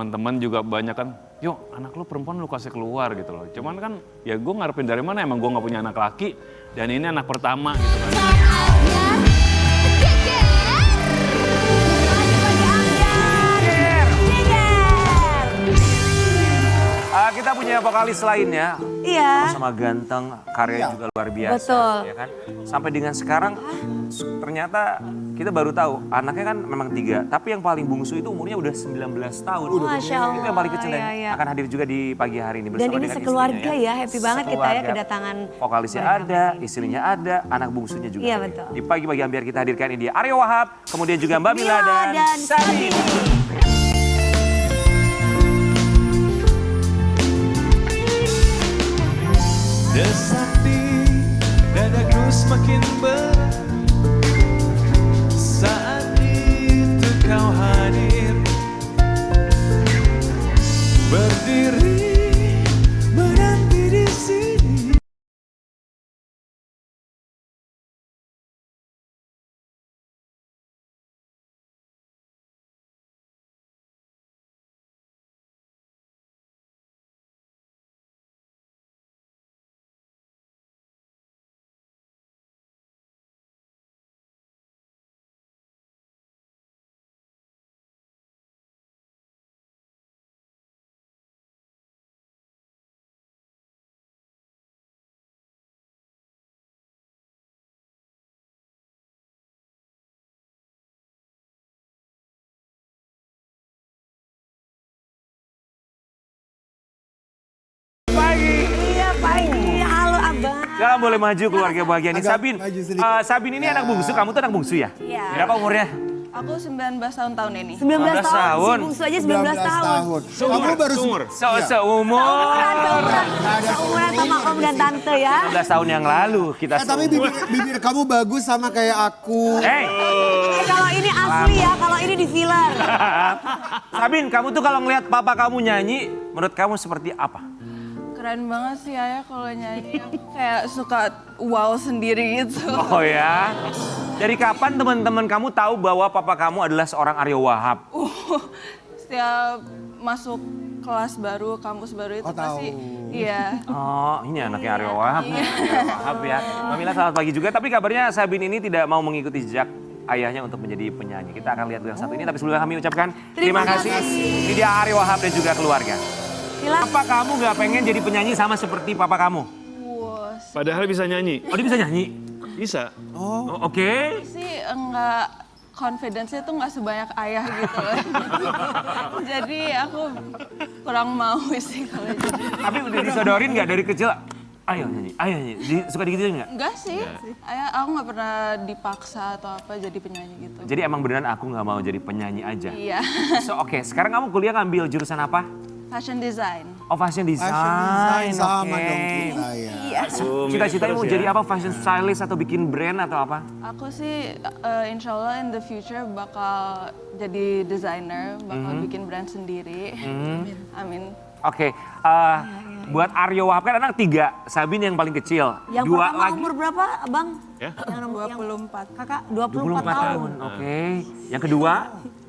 teman-teman juga banyak kan, yuk anak lu perempuan lu kasih keluar gitu loh. Cuman kan ya gue ngarepin dari mana, emang gue gak punya anak laki dan ini anak pertama gitu kan. Kita punya vokalis lainnya, Iya. sama ganteng, karyanya juga luar biasa. Betul. Ya kan? Sampai dengan sekarang ternyata kita baru tahu anaknya kan memang 3, tapi yang paling bungsu itu umurnya udah 19 tahun. Masya Allah. Itu yang paling kecil dan Iya. akan hadir juga di pagi hari ini Dan bersama ini dengan sekeluarga istrinya ya, happy banget kita ya Sekeluarga. kedatangan. Vokalisnya mereka ada, begini. istrinya ada, anak bungsunya juga. Iya, ada. betul. Di pagi-pagi biar kita hadirkan ini dia Aryo Wahab, kemudian juga Mbak Mila dan Sabin. Desak di dadaku semakin berat saat itu kau hadir, berdiri menanti di sini. Iya pagi, halo abang. Sekarang boleh maju keluarga bahagia nih. Agak Sabin, maju sedikit. Sabin ini anak bungsu, kamu tuh anak bungsu ya? Iya. Berapa umurnya? Aku 19 tahun ini. 19 tahun, tahun. si bungsu aja 19 tahun. Kamu baru Seumur. Seumur. Seumuran sama om dan tante ya. 19 tahun yang lalu kita tapi bibir kamu bagus sama kayak aku. Hey, Kalau ini asli ya, kalau ini di filler. Sabin, kamu tuh kalau ngelihat papa kamu nyanyi, menurut kamu seperti apa? Keren banget sih Ayah kalau nyanyi. Aku kayak suka wow sendiri gitu. Oh ya? Dari kapan teman-teman kamu tahu bahwa papa kamu adalah seorang Aryo Wahab? Setiap masuk kelas baru, kampus baru itu Oh, pasti tahu. iya. Oh, ini anaknya Aryo Wahab. Iya. Aryo Wahab ya. Mbak Selamat pagi juga, tapi kabarnya Sabin ini tidak mau mengikuti jejak ayahnya untuk menjadi penyanyi. Kita akan lihat yang satu ini, tapi sebelumnya kami ucapkan terima kasih. Ini dia Aryo Wahab dan juga keluarga. Silakan. Apa kamu gak pengen jadi penyanyi sama seperti papa kamu? Wow, Padahal bisa nyanyi. Oh, dia bisa nyanyi? Bisa. Oh, oke. sih enggak confidence-nya tuh enggak sebanyak ayah gitu loh. Jadi aku kurang mau sih kalau jadi. Tapi udah disodorin gak dari kecil? Ayo nyanyi, ayo nyanyi. Suka digituin gak? Enggak sih. Ayah aku nggak pernah dipaksa atau apa jadi penyanyi gitu. Jadi emang beneran aku gak mau jadi penyanyi aja? Iya. So oke, sekarang kamu kuliah ngambil jurusan apa? Fashion design. Oh, fashion design. Fashion design sama oke. dong kita ya. Iya. Cita-citanya mau Terus ya. jadi apa? Fashion stylist atau bikin brand atau apa? Aku sih insya Allah in the future bakal jadi designer, bakal bikin brand sendiri. Amin. Oke, buat Aryo Wahab kan anak 3, Sabin yang paling kecil. Yang 2 pertama lagi. umur berapa abang? Ya. Yang nomor 24. kakak 24 24 tahun. Oke. Yang kedua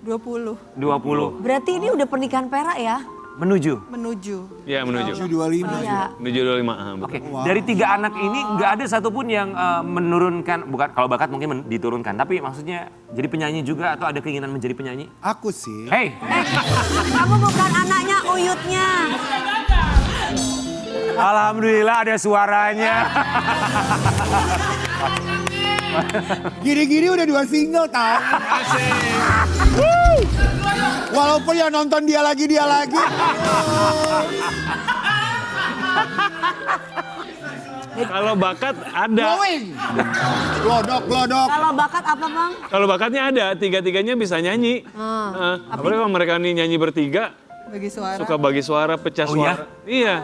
20 20. Berarti ini udah pernikahan perak ya? Menuju. menuju. Ya menuju. 25. Iya. Menuju 25. Betul. Oke, dari 3 anak ini nggak ada satupun yang menurunkan, bukan kalau bakat mungkin diturunkan, tapi maksudnya jadi penyanyi juga atau ada keinginan menjadi penyanyi? Aku sih. Hey, Kamu bukan anaknya, uyutnya. alhamdulillah ada suaranya. Gini-gini udah 2 single tau. Walaupun yang nonton dia lagi. Kalau bakat ada. Glowing. Glodok. Kalau bakat apa bang? Kalau bakatnya ada, tiga-tiganya bisa nyanyi. Apalagi kalau mereka nih nyanyi bertiga, Bagi suara. suka bagi suara, pecah Oh, ya? suara. Iya,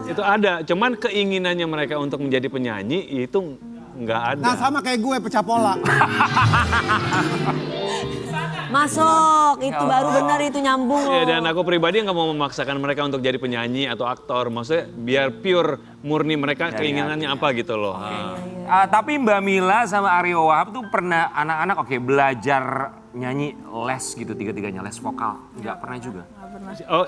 itu ada. Cuman keinginannya mereka untuk menjadi penyanyi itu nggak ada. Nah sama kayak gue pecah pola. Masuk, itu baru benar itu nyambung loh. Iya, dan aku pribadi nggak mau memaksakan mereka untuk jadi penyanyi atau aktor. Maksudnya biar pure, murni mereka keinginannya apa gitu loh. Tapi Mbak Mila sama Aryo Wahab tuh pernah anak-anak belajar nyanyi les gitu tiga-tiganya, les vokal? Nggak pernah juga? Oh,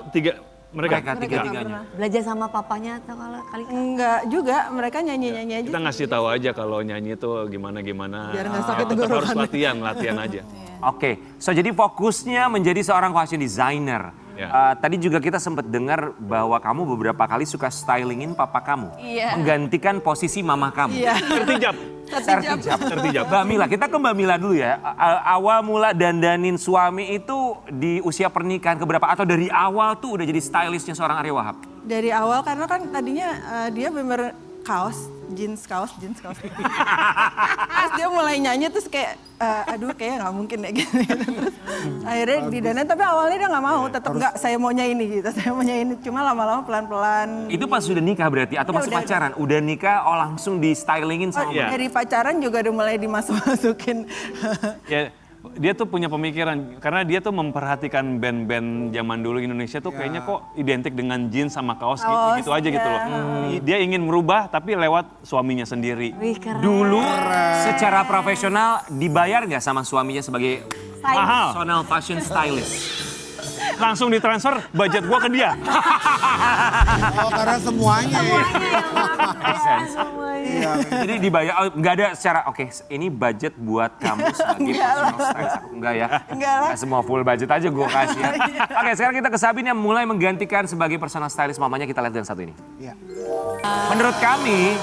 mereka tiga-tiganya. Belajar sama papanya atau kali Enggak juga, mereka nyanyi-nyanyi aja. kita ngasih tahu aja kalau nyanyi itu gimana-gimana. Biar nggak sakit Tetap harus tenggorokan. latihan aja. Oke, so jadi fokusnya menjadi seorang fashion designer. Ya. Tadi juga kita sempat dengar bahwa kamu beberapa kali suka stylingin papa kamu. Iya. Menggantikan posisi mama kamu. Iya. Tertijab. Tertijab. Mbak Mila, kita ke Mbak Mila dulu ya. Awal mula dandanin suami itu di usia pernikahan keberapa? Atau dari awal tuh udah jadi stylistnya seorang Arya Wahab? Dari awal karena kan tadinya dia bener kaos, jeans kaos. Terus dia mulai nyanyi terus kayak, aduh kayaknya nggak mungkin deh gitu. Terus akhirnya didandanin, tapi awalnya dia nggak mau, tetap nggak, saya maunya ini gitu, saya maunya ini. Cuma lama-lama pelan-pelan. Itu pas sudah nikah berarti? Atau masih udah. pacaran? Udah nikah, oh langsung di stylingin sama Iya. Dari pacaran juga udah mulai dimasukin. Ya, dia tuh punya pemikiran karena dia tuh memperhatikan band-band zaman dulu Indonesia tuh kayaknya kok identik dengan jeans sama kaos, Kaos, gitu aja gitu loh. ya. Dia ingin merubah tapi lewat suaminya sendiri. Wih keren. Dulu secara profesional dibayar nggak sama suaminya sebagai Mahal. personal fashion stylist? Langsung ditransfer budget gua ke dia. Oh, karena semuanya ya. Iya. Jadi dibayar, oh, nggak ada secara, oke ini budget buat kamu sebagai personal stylist. Enggak ya? Enggak lah. Nggak semua full budget aja gue kasih ya. Oke, sekarang kita ke Sabin yang mulai menggantikan sebagai personal stylist mamanya. Kita lihat yang satu ini. Iya. Menurut kami,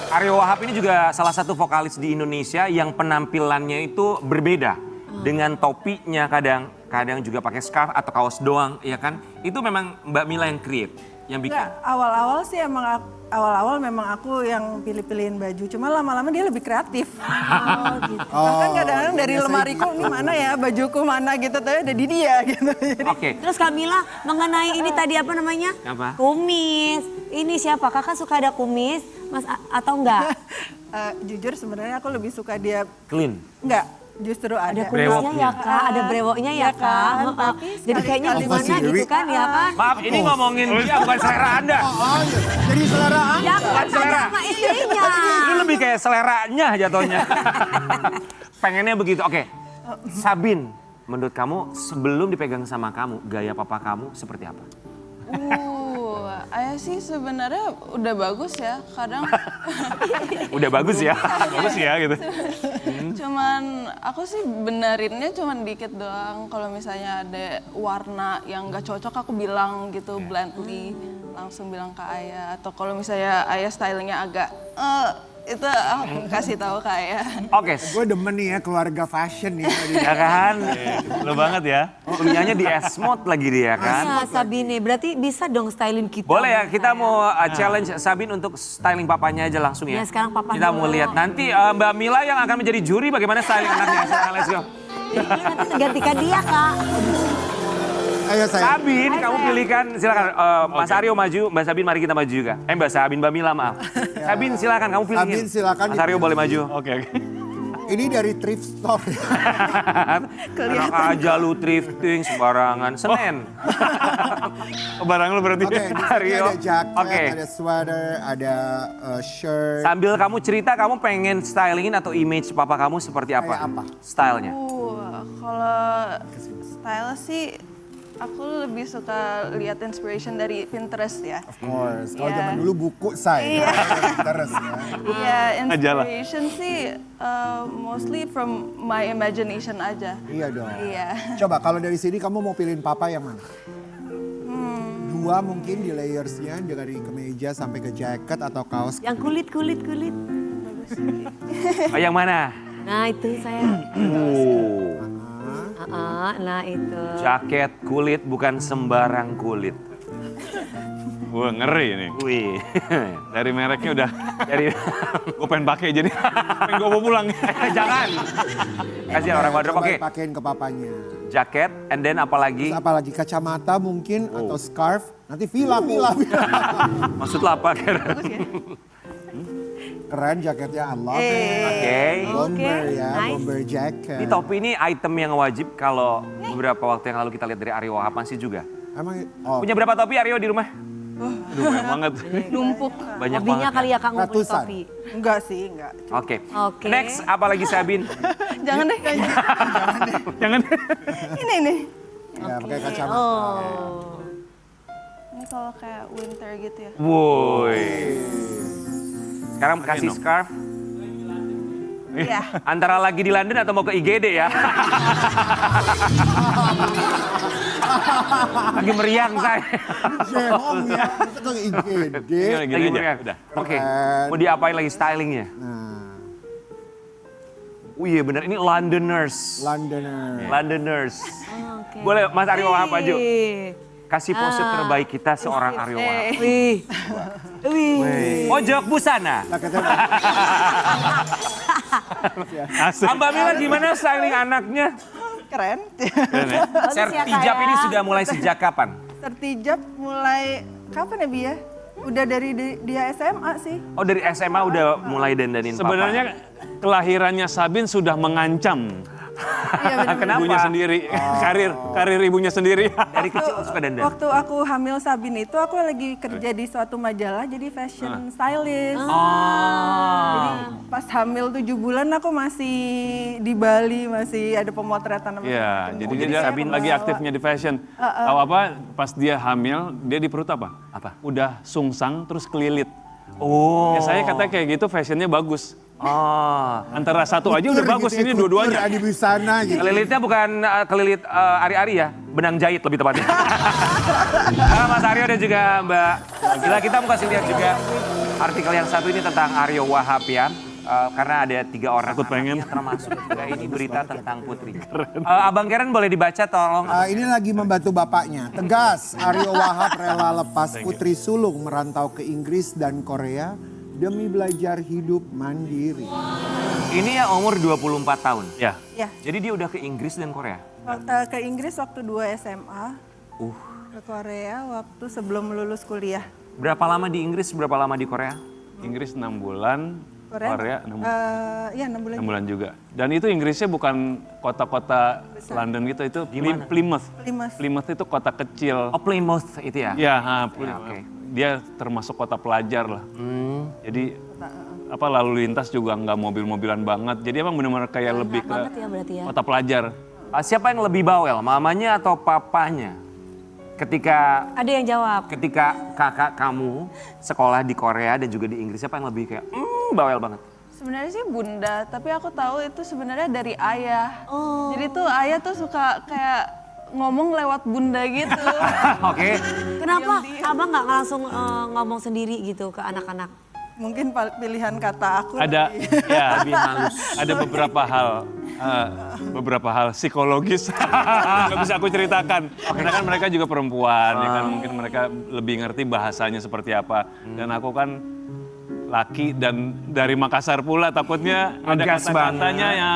Arya Wahab ini juga salah satu vokalis di Indonesia yang penampilannya itu berbeda. Dengan topinya kadang juga pakai scarf atau kaos doang, ya kan? Itu memang Mbak Mila yang create, yang bikin. Enggak, awal-awal sih emang awal-awal memang aku yang pilih-pilihin baju. Cuma lama-lama dia lebih kreatif. Oh gitu. Bahkan kadang-kadang dari lemariku, ini mana ya bajuku mana gitu, tapi ada di dia gitu. Jadi, Oke, Terus Kamila mengenai ini tadi apa namanya? Apa? Kumis. Ini siapa? Kakak suka ada kumis, Mas atau enggak? jujur sebenarnya aku lebih suka dia, clean. enggak, justru ada. Ada kumisnya Brewoknya. ya kak, ada brewoknya ya Iya kan, kak. tapi Jadi kayaknya sekali-kali gimana sendiri. gitu kan ya kan? Maaf, ini ngomongin dia bukan selera Anda. Oh, iya. Jadi selera Anda. Ya aku kan selera. tanya sama istrinya. Ini lebih kayak seleranya jatuhnya. Pengennya begitu. Oke, Sabin, menurut kamu sebelum dipegang sama kamu, gaya papa kamu seperti apa? Ayah sih sebenarnya udah bagus ya, kadang Udah bagus ya. Bagus ya gitu. cuman aku sih benerinnya cuman dikit doang. Kalau misalnya ada warna yang gak cocok aku bilang gitu bluntly, langsung bilang ke ayah. Atau kalau misalnya ayah stylingnya agak itu aku kasih tahu ke ayah. Oke, Gue demen nih ya keluarga fashion nih. ya kan? Lo banget ya. Kuliahnya di S-Mode lagi dia kan? Nah Sabine, berarti bisa dong stylin kita. Boleh ya, kita mau challenge Sabin untuk styling papanya aja langsung ya. Ya, sekarang papa Kita dulu. mau lihat nanti Mbak Mila yang akan menjadi juri bagaimana styling anaknya. Let's go. Jadi nanti tergantikan dia kak. Ayo saya. Sabin, kamu pilihkan silakan. Mas Aryo maju, Mbak Sabin mari kita maju juga. Mbak Sabin, Mbak Mila maaf. Sabin silakan kamu pilihin. Sabin, silakan Mas Aryo boleh maju. Oke. Ini dari thrift store. Enak aja lu thrifting sembarangan. Senin. Barang lo berarti. Oke, di sini Aryo. ada jaket, Oke. ada sweater, ada shirt. Sambil kamu cerita, kamu pengen stylingin atau image papa kamu seperti apa? Kayak apa? Stylenya. Kalau style sih aku lebih suka lihat inspiration dari Pinterest ya. Of course. Kalau Iya. zaman dulu buku saya. Terus ya. Iya, Ajalah. inspiration sih mostly from my imagination aja. Iya dong. Iya. Coba kalau dari sini kamu mau pilihin papa yang mana? Dua mungkin di layersnya dari kemeja sampai ke jaket atau kaos. Yang kulit. Oh, yang mana? Nah itu saya. Nah itu. Jaket kulit bukan sembarang kulit. Wah ngeri nih. Wih. Dari mereknya udah. Dari Gue pengen pakai jadi. Pengen gue bawa pulang. jangan. Kasih orang wardrobe. Coba Oke. pakein ke papanya. Jaket and then apalagi? Terus apalagi kacamata mungkin atau scarf. Nanti villa. Maksud lo apa? Keren jaketnya, I love it. Oke. Bomber ya, nice. bomber jacket. Ini topi ini item yang wajib kalau beberapa waktu yang lalu kita lihat dari Aryo Wahab masih juga. Emang, oh, Punya berapa topi Aryo di rumah? Aduh, banyak banget. Numpuk. Banyak Hobinya banget. kali ya Kak ngumpulin Ratusan. topi. Enggak sih, enggak. Oke. Oke. Next, apa lagi Sabin? Jangan deh kayak gitu. Jangan. Ini nih. Ya, pakai kacamata. Oh. Ini kalau kayak winter gitu ya. Woi. Sekarang kasih scarf. Iya. Antara lagi di London atau mau ke IGD ya? Lagi meriang saya. Jehong ya, itu ke IGD. Gini Lagi aja, meriang. udah. Oke. Keren. Mau diapain lagi stylingnya? Nah, Iya bener, ini Londoners. Londoner. Londoners. Oke. Boleh Mas Aryo Wahab aja. Wih. Kasih pose terbaik kita seorang Aryo Wahab. Wih. Wih. Pojok busana. Lah, kata- Asik. Mbak Mila gimana styling anaknya? Keren. Keren ya? Bagus ya, Kak, Sertijab ya. ini sudah mulai sejak kapan? Tertijab mulai kapan ya Bi ya? Udah dari dia SMA sih. Oh dari SMA udah mulai dandanin papa. Sebenarnya kelahirannya Sabin sudah mengancam Iya bener. Kenapa? ibunya sendiri, karir ibunya sendiri. Dari kecil suka dandan? Waktu aku hamil Sabin itu aku lagi kerja di suatu majalah jadi fashion stylist. Jadi pas hamil 7 bulan aku masih di Bali, masih ada pemotretan apa Iya, macam. jadi Jadi dia saya lagi bawa- aktifnya di fashion. Tahu apa? Pas dia hamil, dia di perut apa? Apa? Udah sungsang terus kelilit. Oh. Ya saya kata kayak gitu fashionnya bagus. Oh. Antara satu aja udah Kutur bagus, gitu ya, ini kutur dua-duanya. Adi Busana gitu. Kelilitnya bukan kelilit ari-ari ya, benang jahit lebih tepatnya. Nah, Mas Aryo dan juga Mbak Gila, kita mau kasih lihat juga artikel yang satu ini tentang Aryo Wahab ya. Karena ada 3 orang Takut pengen. anaknya, termasuk juga ini berita tentang putrinya. Abang Karen boleh dibaca tolong. Ini lagi membantu bapaknya. Tegas, Aryo Wahab rela lepas putri sulung merantau ke Inggris dan Korea demi belajar hidup mandiri. Ini ya umur 24 tahun. Ya, Ya, Jadi dia udah ke Inggris dan Korea. ke Inggris waktu 2 SMA. Ke Korea waktu sebelum lulus kuliah. Berapa lama di Inggris, berapa lama di Korea? Inggris 6 bulan, Korea 6 bulan. Iya 6 bulan. 6 bulan juga. Dan itu Inggrisnya bukan kota-kota London gitu, itu Plymouth. Plymouth itu kota kecil. Oh Plymouth itu ya? Ya, oke. dia termasuk kota pelajar lah. Jadi apa lalu lintas juga nggak mobil-mobilan banget. Jadi emang benar-benar kayak lebih ke banget ya berarti ya. kota pelajar. Siapa yang lebih bawel, mamanya atau papanya? Ketika Ada yang jawab. kakak kamu sekolah di Korea dan juga di Inggris, siapa yang lebih kayak bawel banget? Sebenarnya sih bunda, tapi aku tahu itu sebenarnya dari ayah. Oh. Jadi tuh ayah tuh suka kayak ngomong lewat bunda gitu. Oke. Kenapa abang nggak langsung ngomong sendiri gitu ke anak-anak? Mungkin pilihan kata aku. Ada lebih- ya ada beberapa hal psikologis nggak bisa aku ceritakan. Karena kan mereka juga perempuan, ya kan mungkin mereka lebih ngerti bahasanya seperti apa. Dan aku kan laki dan dari Makassar pula, takutnya ada Ngegas kata-katanya ya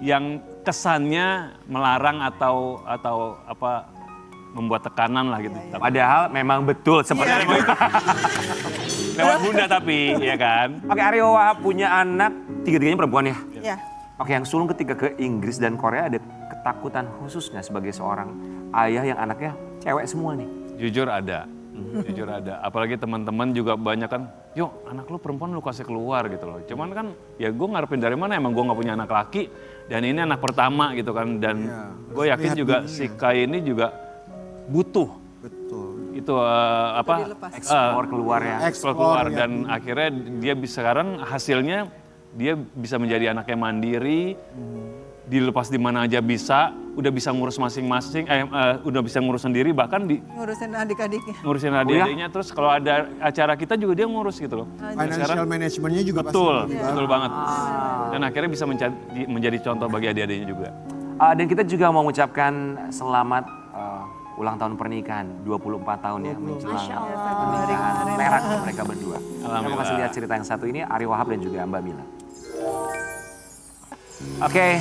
yang kesannya melarang atau apa membuat tekanan lah gitu. Padahal memang betul seperti itu. Lewat bunda tapi ya kan. Oke, Aryo Wahab punya anak, 3-tiganya perempuan ya? Ya. Oke, yang sulung ketika ke Inggris dan Korea ada ketakutan khusus nggak sebagai seorang ayah yang anaknya cewek semua nih? Jujur ada. Jujur ada. Apalagi teman-teman juga banyak kan, yuk anak lu perempuan lu kasih keluar gitu loh. Cuman kan ya gue ngarepin dari mana, emang gue nggak punya anak laki. Dan ini anak pertama gitu kan. Dan gue yakin lihat juga dunia. si Kai ini juga butuh. Betul. Itu Eksplor keluar ya? explore keluar. Dan akhirnya dia bisa sekarang hasilnya dia bisa menjadi anaknya mandiri. Dilepas di mana aja bisa, udah bisa ngurus masing-masing, udah bisa ngurus sendiri, bahkan Ngurusin adik-adiknya. ngurusin adik-adiknya. Terus kalau ada acara kita juga dia ngurus gitu loh. Financial managementnya juga Betul, pasti lebih betul bagus. banget. Dan akhirnya bisa menjadi contoh bagi adik-adiknya juga. Dan kita juga mau mengucapkan selamat ulang tahun pernikahan, 24 tahun ya menjelang Masya Allah. pernikahan perak mereka berdua. Kita mau Alhamdulillah. kasih lihat cerita yang satu ini, Aryo Wahab dan juga Mbak Mila. Oke,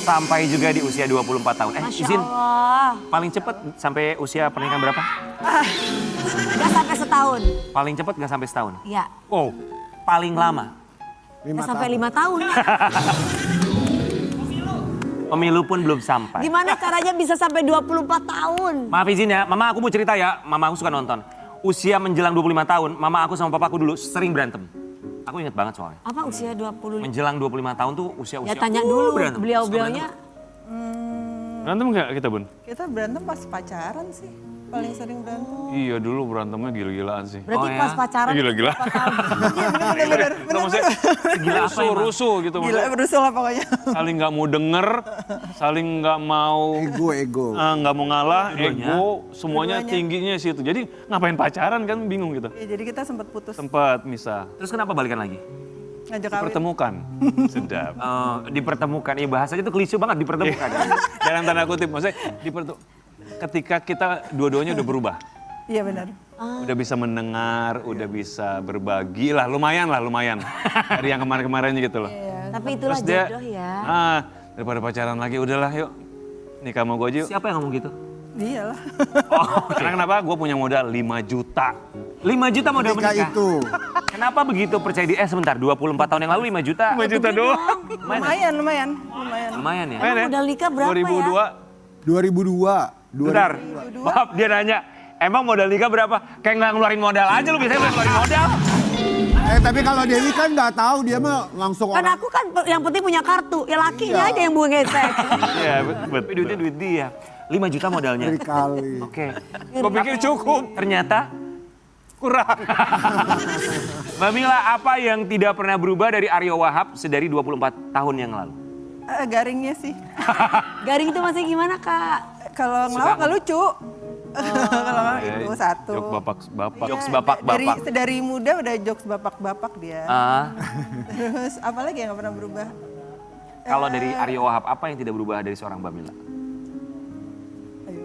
sampai juga di usia 24 tahun. Masya Izin, Allah. paling cepet sampai usia pernikahan berapa? Gak sampai setahun. Paling cepet nggak sampai setahun? Ya, Oh, paling lama? 5 gak sampai tahun. 5 tahun. Pemilu pun belum sampai. Gimana caranya bisa sampai 24 tahun? Maaf izin ya, Mama aku mau cerita ya, Mama aku suka nonton. usia menjelang 25 tahun, mama aku sama papaku dulu sering berantem. Aku ingat banget soalnya. Apa usia 20? Menjelang 25 tahun tuh usia-usia. Ya tanya dulu berantem. beliau-beliaunya. Berantem nggak kita, Bun? Kita berantem pas pacaran sih, paling sering berantem. Iya, dulu berantemnya gila-gilaan sih. Berarti Oh, ya? pas pacaran. Gila-gila. Bener-bener. Nggak, maksudnya rusuh gitu. Gila, Maksudnya berusul lah pokoknya. saling nggak mau denger, saling nggak mau Ego. nggak mau ngalah, ego, semuanya tingginya situ. Jadi ngapain pacaran kan bingung gitu. Ya, jadi kita sempat putus, Tempat misah, Terus kenapa balikan lagi? ngajak kawin. pertemukan, sedap. Dipertemukan, bahasanya tuh klise banget dipertemukan. Dalam tanda kutip, maksudnya ketika kita dua-duanya udah berubah. Iya benar. Udah bisa mendengar, udah bisa berbagi lah, lumayan. Dari yang kemarin-kemarin gitu loh. Tapi itulah Terus dia, jodoh ya. daripada pacaran lagi, udahlah yuk nikah sama gue aja yuk. Siapa yang ngomong gitu? Iyalah. Karena kenapa? Gue punya modal 5 juta. 5 juta modal Ketika menikah. itu. Kenapa begitu percaya di sebentar 24 tahun yang lalu 5 juta. 5 juta doang. Lumayan. Lumayan ya. Main ya? Modal nikah berapa 2002. 2002. Bentar. Maaf dia nanya, emang modal nikah berapa? Kayak nggak ngeluarin modal aja lu biasanya ngeluarin modal. Tapi kalau Dewi kan nggak tahu, dia mah langsung Kan orang. aku kan yang penting punya kartu. Ya lakinya aja yang buang gesek. Iya, Tapi duitnya duit dia. 5 juta modalnya. Berkali. Oke. Gue pikir cukup. Ternyata Kurang. Mbak Mila, apa yang tidak pernah berubah dari Aryo Wahab sedari 24 tahun yang lalu? Garingnya sih. Garing itu masih gimana kak? Kalau ngelawak nggak lucu. Kalau ngelawak itu satu. Jok bapak. Jokes bapak-bapak. Dari muda udah jokes bapak-bapak dia. Ah, Terus apalagi yang nggak pernah berubah? kalau dari Aryo Wahab, apa yang tidak berubah dari seorang Mbak Mila? Ayo.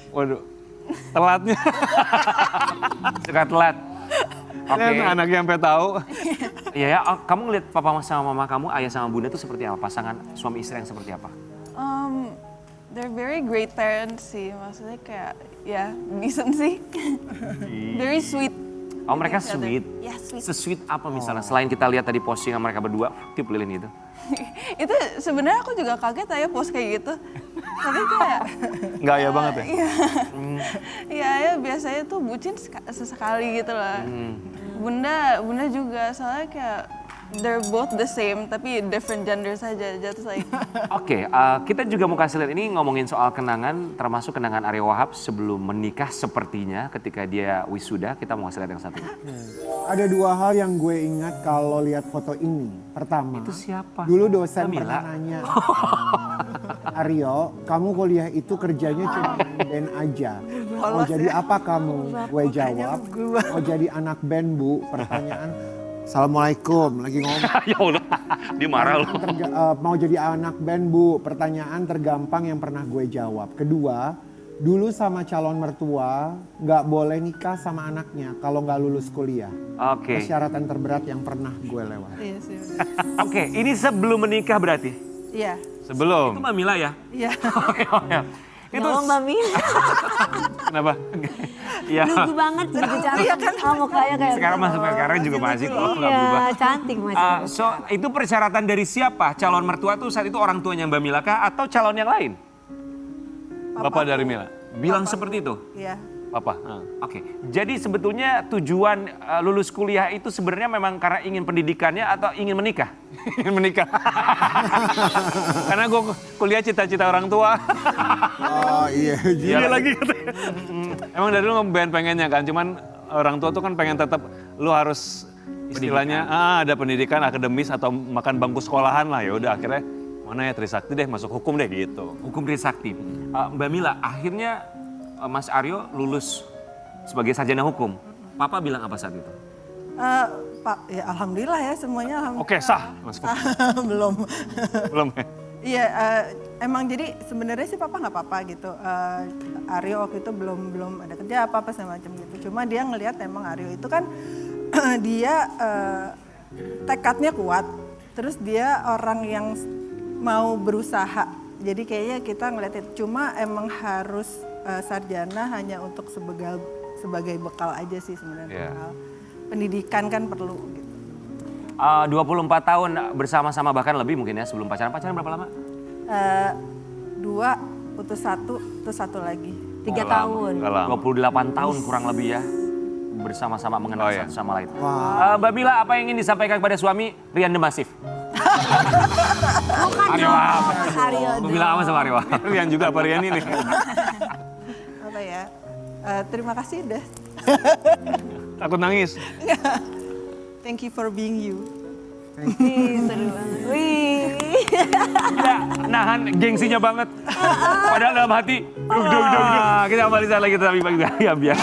Waduh, telatnya. Suka telat. Oke. Anaknya sampai tahu. Iya ya, kamu ngeliat papa sama mama kamu, ayah sama bunda itu seperti apa? Pasangan suami istri yang seperti apa? They're very great parents sih, maksudnya kayak ya decent sih. Very sweet. Oh mereka each other. sweet. Ya sweet. Sesweet apa misalnya? Selain kita lihat tadi postingan mereka berdua, tiup lilin gitu. Itu sebenarnya aku juga kaget aja post kayak gitu. Tapi kayak Gaya banget ya? iya ya biasanya tuh bucin sesekali gitu lah. Bunda juga soalnya kayak they're both the same tapi different gender saja. Just like Oke, kita juga mau kasih lihat ini ngomongin soal kenangan, termasuk kenangan Aryo Wahab sebelum menikah sepertinya ketika dia wisuda. Kita mau kasih lihat yang satu ini. Ada dua hal yang gue ingat kalau lihat foto ini. Pertama, Itu siapa? dulu dosen Kamila. pernah nanya, Aryo, kamu kuliah itu kerjanya cuma main band aja. Mau jadi apa kamu? Gue jawab, mau jadi anak band bu. Pertanyaan, Assalamualaikum, lagi ngomong. Ya Allah, dia marah loh. Mau jadi anak band bu. Pertanyaan tergampang yang pernah gue jawab. Kedua, dulu sama calon mertua nggak boleh nikah sama anaknya kalau nggak lulus kuliah. Oke, Persyaratan terberat yang pernah gue lewat. Iya sih. oke, ini sebelum menikah berarti? Iya. Itu Sebelum. Mbak Mila ya? Iya. Oke, oke. Itu Itu Mbak Mila. Kenapa? ya. Lugu banget gitu cantik. Kamu kayak Sekarang masuk sekarang juga masih kok nggak berubah. Iya cantik masih. So itu persyaratan dari siapa? Calon mertua tuh saat itu orang tuanya Mbak Mila kah atau calon yang lain? Bapak dari Mila. Bilang seperti itu. Iya. Papa. Oke, jadi sebetulnya tujuan lulus kuliah itu sebenarnya memang karena ingin pendidikannya atau ingin menikah? Ingin menikah. Karena gue kuliah cita-cita orang tua. Oh iya. Iya lagi. Emang dari dulu pengennya kan, cuman orang tua tuh kan pengen tetap lu harus istilahnya ada pendidikan akademis atau makan bangku sekolahan lah. Ya udah akhirnya mana ya Trisakti deh, masuk hukum deh gitu. Hukum Trisakti. Mbak Mila, akhirnya Mas Aryo lulus sebagai sarjana hukum. Papa bilang apa saat itu? Pak, ya alhamdulillah ya semuanya alhamdulillah. Oke, sah. Mas. Belum. Belum ya? Iya, emang jadi sebenarnya sih papa nggak apa-apa gitu. Aryo waktu itu belum ada kerja apa segala macam gitu. Cuma dia ngelihat emang Aryo itu kan dia tekadnya kuat. Terus dia orang yang mau berusaha. Jadi kayaknya kita ngeliat itu. Cuma emang harus sarjana hanya untuk sebagai bekal aja sih sebenarnya. Iya. Bekal. Pendidikan kan perlu gitu. 24 tahun bersama-sama bahkan lebih mungkin ya sebelum pacaran. Pacaran berapa lama? 2, putus 1, terus 1 lagi. 3 3 tahun. Nggak lama. 28 tahun kurang lebih ya. Bersama-sama mengenal Oh, iya. satu sama lain. Mbak Mila, apa yang ingin disampaikan kepada suami Rian The Massive? Bukan Aryo dong. Wahab. Aryo Mbak Mila apa sama Aryo Wahab? Rian juga apa Rian ini? Apa ya? Terima kasih deh. Takut nangis. Thank you for being you. Wih, seru banget. Wih. Nggak nahan gengsinya banget. Padahal dalam hati, duk. Kita kembali saat lagi tapi bagi ya biar.